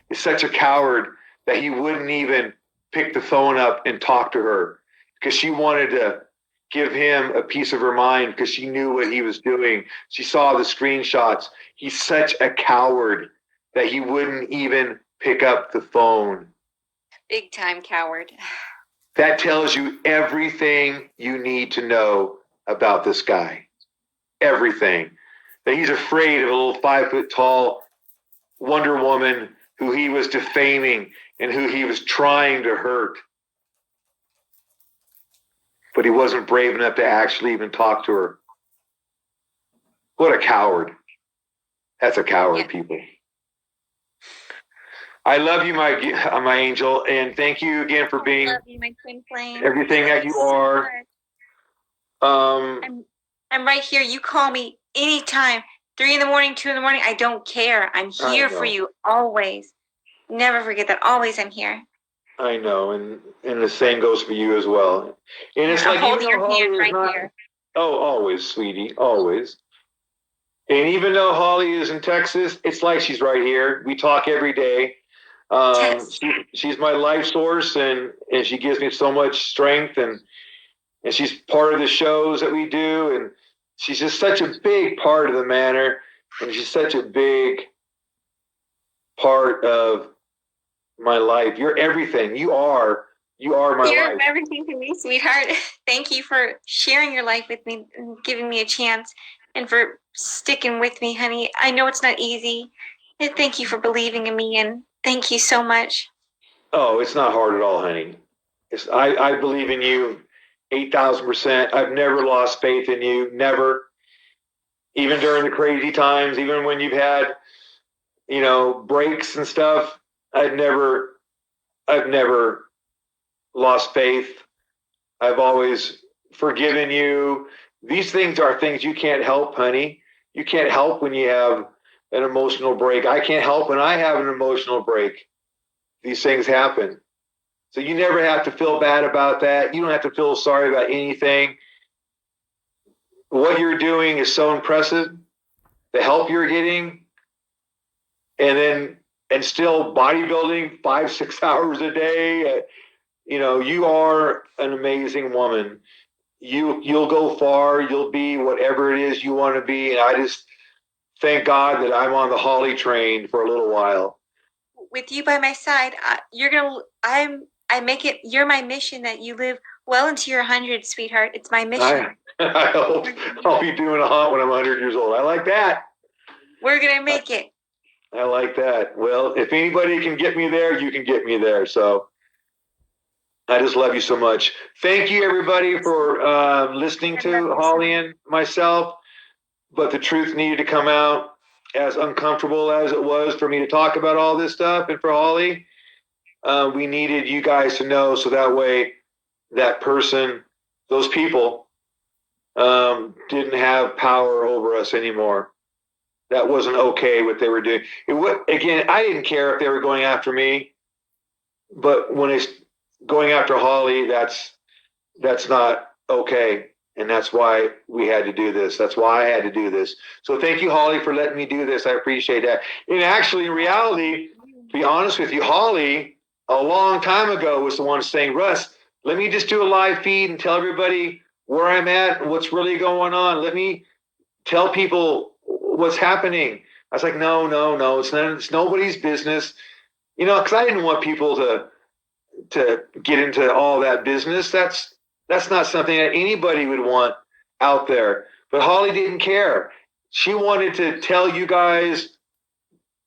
is such a coward that he wouldn't even pick the phone up and talk to her because she wanted to give him a piece of her mind because she knew what he was doing. She saw the screenshots. He's such a coward that he wouldn't even pick up the phone. Big time coward. That tells you everything you need to know about this guy. Everything. That he's afraid of a little 5 foot tall Wonder Woman who he was defaming and who he was trying to hurt. But he wasn't brave enough to actually even talk to her. What a coward. That's a coward, people. I love you, my angel, and thank you again for being my twin flame. Everything that you are. I'm right here. You call me anytime. 3 in the morning, 2 in the morning. I don't care. I'm here for you always. Never forget that. Always I'm here. I know, and the same goes for you as well. And it's like holding your hand right here. Oh, always, sweetie, always. And even though Holly is in Texas, it's like she's right here. We talk every day. Yes. She's my life source, and she gives me so much strength, and she's part of the shows that we do, and she's just such a big part of the manor, and she's such a big part of my life. You're everything. You are my life. You're everything to me, sweetheart. Thank you for sharing your life with me and giving me a chance, and for sticking with me, honey. I know it's not easy. And thank you for believing in me, and thank you so much. Oh, it's not hard at all, honey. I believe in you 8,000%. I've never lost faith in you. Never. Even during the crazy times, even when you've had, breaks and stuff, I've never lost faith. I've always forgiven you. These things are things you can't help, honey. You can't help when you have an emotional break. I can't help when I have an emotional break. These things happen. So you never have to feel bad about that. You don't have to feel sorry about anything. What you're doing is so impressive. The help you're getting, and still bodybuilding 5-6 hours a day. You are an amazing woman. You'll go far. You'll be whatever it is you want to be. And I just thank God that I'm on the Holly train for a little while. With you by my side, I make it. You're my mission that you live well into your 100s, sweetheart. It's my mission. I hope I'll be doing a hunt when I'm 100 years old. I like that. We're gonna make it. I like that. Well, if anybody can get me there, you can get me there. So I just love you so much. Thank you, everybody, for listening to Holly and myself. But the truth needed to come out, as uncomfortable as it was for me to talk about all this stuff, and for Holly. We needed you guys to know, so that way that person, those people, didn't have power over us anymore. That wasn't okay what they were doing. Again, I didn't care if they were going after me, but when it's going after Holly, that's not okay. And that's why we had to do this. That's why I had to do this. So thank you, Holly, for letting me do this. I appreciate that. And actually, in reality, to be honest with you, Holly, a long time ago, was the one saying, Russ, let me just do a live feed and tell everybody where I'm at and what's really going on. Let me tell people what's happening. I was like, no, it's nobody's business. Because I didn't want people to get into all that business. That's not something that anybody would want out there. But Holly didn't care. She wanted to tell you guys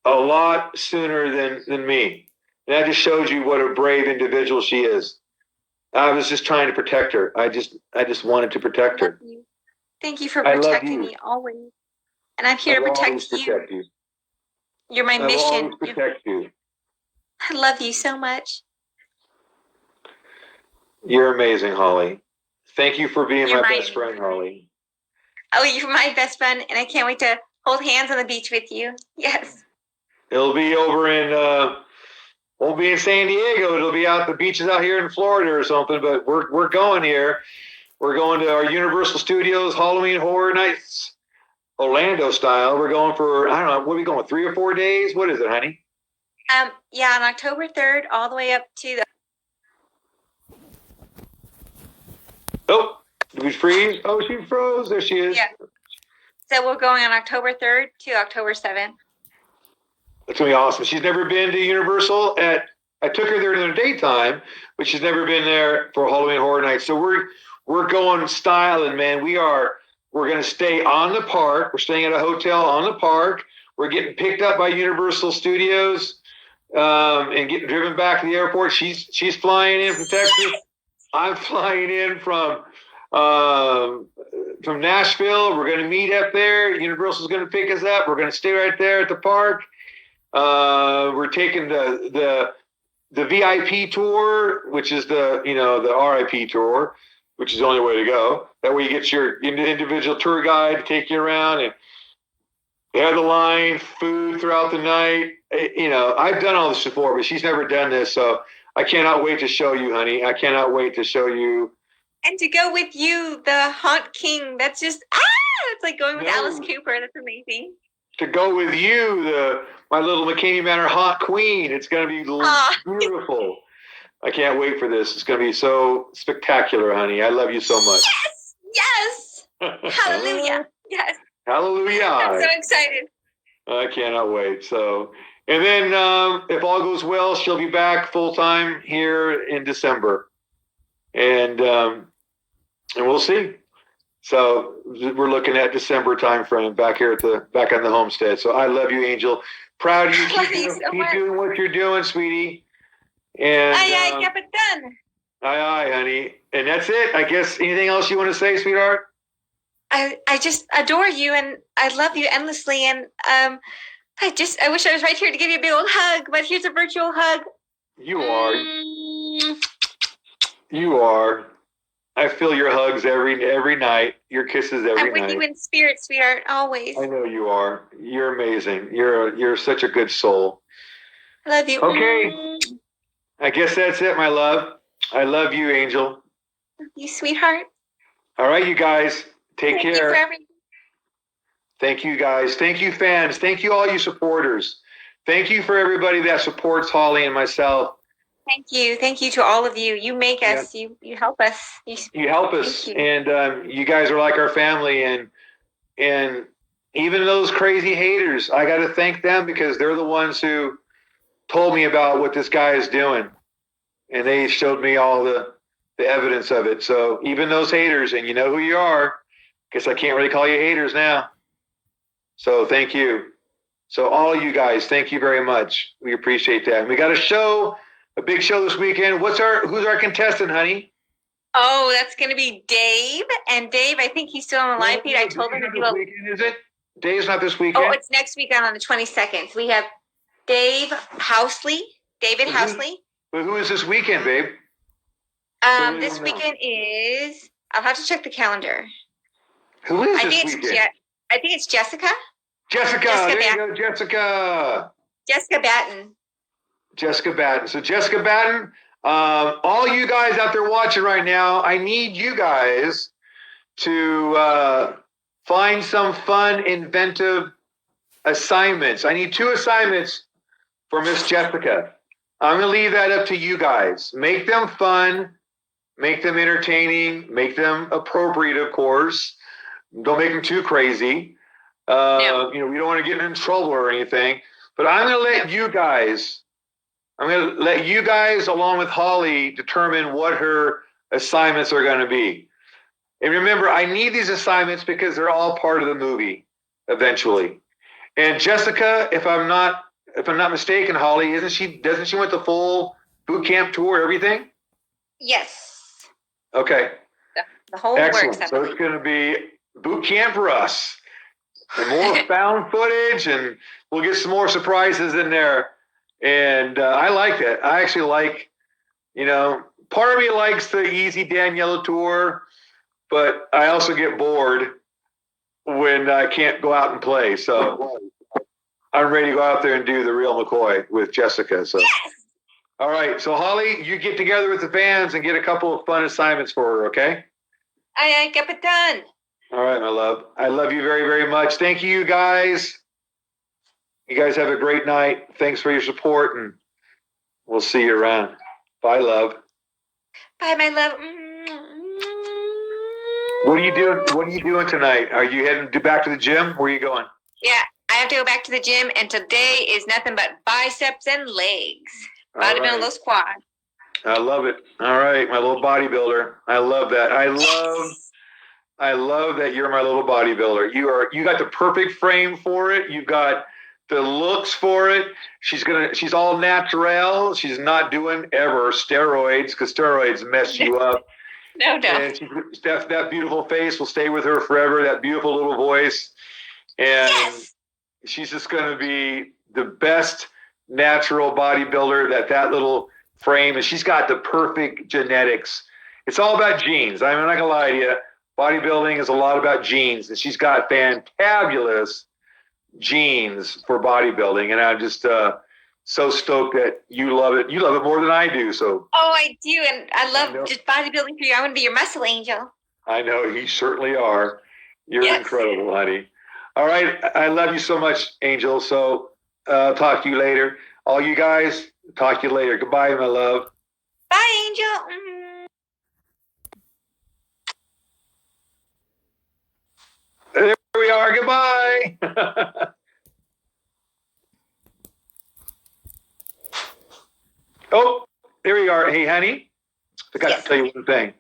a lot sooner than me. And that just shows you what a brave individual she is. I was just trying to protect her. I just wanted to protect her. Thank you for protecting me always. And I'm here to protect you. You're my mission. I will always protect you. I love you so much. You're amazing, Holly. Thank you for being my best friend, Holly. Oh, you're my best friend, and I can't wait to hold hands on the beach with you. Yes. It'll be over in won't be in San Diego. It'll be out the beaches out here in Florida or something. But we're going here. We're going to our Universal Studios Halloween Horror Nights, Orlando style. We're going for, I don't know, what are we going, 3 or 4 days? What is it, honey? Yeah, on October 3rd, all the way up to the. Oh, did we freeze? Oh, she froze. There she is. Yeah. So we're going on October 3rd to October 7th. That's going to be awesome. She's never been to Universal. I took her there in the daytime, but she's never been there for Halloween Horror Nights. So we're going styling, man. We're going to stay on the park. We're staying at a hotel on the park. We're getting picked up by Universal Studios. and getting driven back to the airport. She's flying in from Texas. I'm flying in from Nashville. We're going to meet up there. Universal's going to pick us up. We're going to stay right there at the park. We're taking the VIP tour, which is the RIP tour, which is the only way to go. That way you get your individual tour guide to take you around, and they have the line, food throughout the night. I've done all this before, but she's never done this, so I cannot wait to show you, honey. I cannot wait to show you. And to go with you, the Haunt King. That's just it's like going with Alice Cooper. That's amazing. To go with you, my little Mckamey Manor Haunt Queen. It's going to be beautiful. I can't wait for this. It's going to be so spectacular, honey. I love you so much. Yes. Hallelujah. Yes. Hallelujah. I'm so excited. I cannot wait. So, and then if all goes well, she'll be back full time here in December, and we'll see. So we're looking at December time frame back here back on the homestead. So I love you, Angel. Proud of you. Keep doing what you're doing, sweetie. And aye, Captain. Aye, honey. And that's it. I guess anything else you want to say, sweetheart? I just adore you, and I love you endlessly, and I wish I was right here to give you a big old hug, but here's a virtual hug. You are. You are. I feel your hugs every night, your kisses every night. I'm with you in spirit, sweetheart, always. I know you are. You're amazing. You're such a good soul. I love you. Okay. I guess that's it, my love. I love you, Angel. You sweetheart. All right, you guys. Take care. Thank you for everything. Thank you, guys. Thank you, fans. Thank you, all you supporters. Thank you for everybody that supports Holly and myself. Thank you. Thank you to all of you. You make us. You help us. You help us. And you guys are like our family. And even those crazy haters, I got to thank them because they're the ones who told me about what this guy is doing. And they showed me all the evidence of it. So even those haters, and you know who you are, guess I can't really call you haters now. So thank you. So all you guys, thank you very much. We appreciate that. And we got a big show this weekend. Who's our contestant, honey? Oh, that's going to be Dave. And Dave, I think he's still on the live feed. I told him to do weekend, is it? Dave's not this weekend. Oh, it's next weekend on the 22nd. So we have David Housley. But who is this weekend, babe? This weekend is, I'll have to check the calendar. Who is this weekend? I think it's Jessica. Jessica, there you go, Jessica. Jessica Batten. Jessica Batten. So Jessica Batten, all you guys out there watching right now, I need you guys to find some fun, inventive assignments. I need 2 assignments for Miss Jessica. I'm going to leave that up to you guys. Make them fun, make them entertaining, make them appropriate, of course. Don't make them too crazy. We don't want to get in trouble or anything. But I'm going to let you guys, along with Holly, determine what her assignments are going to be. And remember, I need these assignments because they're all part of the movie eventually. And Jessica, if I'm not mistaken, Holly, doesn't she want the full boot camp tour, everything? Yes. Okay. The whole excellent. works. So it's going to be boot camp for us. And more found footage, and we'll get some more surprises in there. And I like that. I actually like, part of me likes the easy Daniela tour, but I also get bored when I can't go out and play. So I'm ready to go out there and do the real McCoy with Jessica. So, yes! All right. So Holly, you get together with the fans and get a couple of fun assignments for her. Okay. Aye, Capitan. All right, my love. I love you very, very much. Thank you, guys. You guys have a great night. Thanks for your support, and we'll see you around. Bye, love. Bye, my love. What are you doing tonight? Are you heading back to the gym? Where are you going? Yeah, I have to go back to the gym, and today is nothing but biceps and legs. Bodybuilding those quads. I love it. All right, my little bodybuilder. I love that. I love that you're my little bodybuilder. You got the perfect frame for it. You've got the looks for it. She's all natural. She's not doing ever steroids because steroids mess you up. No doubt. And that beautiful face will stay with her forever. That beautiful little voice, and she's just going to be the best natural bodybuilder. That little frame, and she's got the perfect genetics. It's all about genes. I'm not gonna lie to you. Bodybuilding is a lot about genes, and she's got fantabulous genes for bodybuilding. And I'm just so stoked that you love it. You love it more than I do. So. Oh, I do, and I love just bodybuilding for you. I want to be your muscle angel. I know you certainly are. You're incredible, honey. All right, I love you so much, Angel. So talk to you later. All you guys, talk to you later. Goodbye, my love. Bye, Angel. There we are. Goodbye. Oh, there you are. Hey, honey. Forgot to tell you one thing.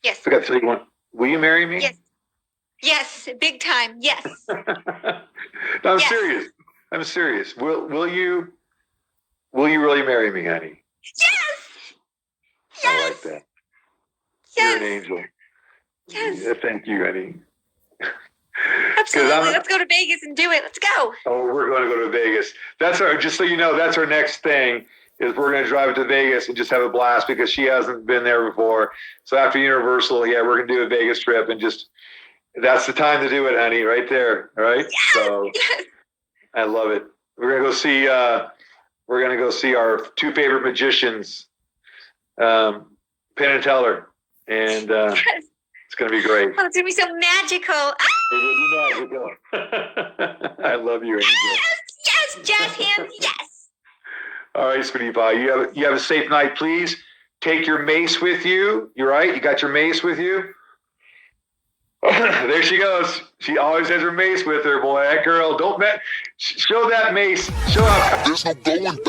Yes. Forgot to tell you one. Will you marry me? Yes. Yes, big time. Yes. No, I'm serious. I'm serious. Will you really marry me, honey? Yes. I like that. Yes. You're an angel. Yes. Yeah, thank you, honey. Absolutely. Let's go to Vegas and do it. Let's go. Oh, we're going to go to Vegas. Just so you know, that's our next thing is we're going to drive to Vegas and just have a blast because she hasn't been there before. So after Universal, we're going to do a Vegas trip and that's the time to do it, honey, right there. All right. Yes. So I love it. We're going to go see our two favorite magicians, Penn and Teller. And it's going to be great. Oh, it's going to be so magical. Ah! It will be magical. I love you, Angel. Yes, jazz hands, yes. All right, sweetie pie. You have a safe night, please. Take your mace with you. You're right. You got your mace with you. There she goes. She always has her mace with her, boy. That girl, show that mace. Show up. There's no going back.